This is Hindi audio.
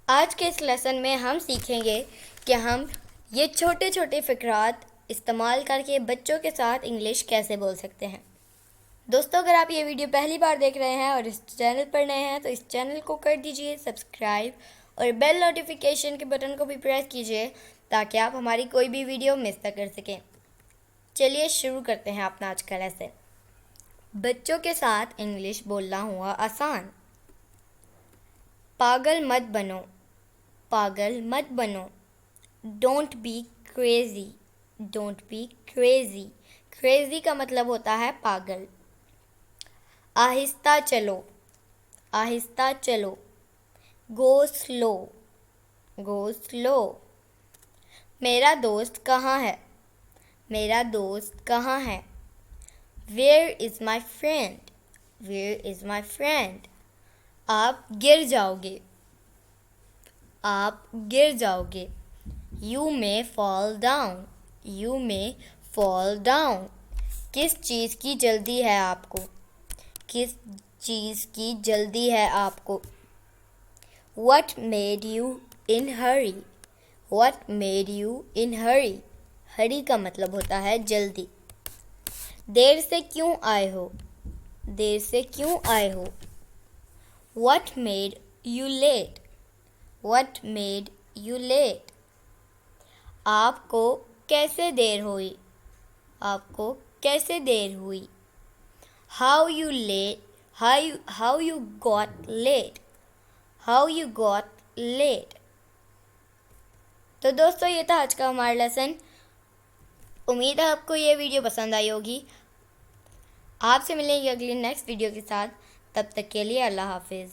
आज के इस लेसन में हम सीखेंगे कि हम ये छोटे छोटे फ़िक्रात इस्तेमाल करके बच्चों के साथ इंग्लिश कैसे बोल सकते हैं। दोस्तों, अगर आप ये वीडियो पहली बार देख रहे हैं और इस चैनल पर नए हैं तो इस चैनल को कर दीजिए सब्सक्राइब और बेल नोटिफिकेशन के बटन को भी प्रेस कीजिए ताकि आप हमारी कोई भी वीडियो मिस ना कर सकें। चलिए शुरू करते हैं अपना आज का लेसन। बच्चों के साथ इंग्लिश बोलना हुआ आसान। पागल मत बनो, पागल मत बनो। Don't be crazy, don't be crazy. Crazy का मतलब होता है पागल। आहिस्ता चलो, आहिस्ता चलो। Go slow, go slow. मेरा दोस्त कहाँ है, मेरा दोस्त कहाँ है। Where is my friend, where is my friend. आप गिर जाओगे, आप गिर जाओगे। You may fall down, you may fall down। किस चीज़ की जल्दी है आपको, किस चीज़ की जल्दी है आपको। What made you in hurry, what made you in hurry। hurry का मतलब होता है जल्दी। देर से क्यों आए हो, देर से क्यों आए हो। What made you late, what made you late। आपको कैसे देर हुई, आपको कैसे देर हुई। How you late, how you got late, how you got late. तो दोस्तों, ये था आज का हमारा लेसन। उम्मीद है आपको ये वीडियो पसंद आई होगी। आपसे मिलेंगे अगली नेक्स्ट वीडियो के साथ। तब तक के लिए अल्लाह हाफिज़।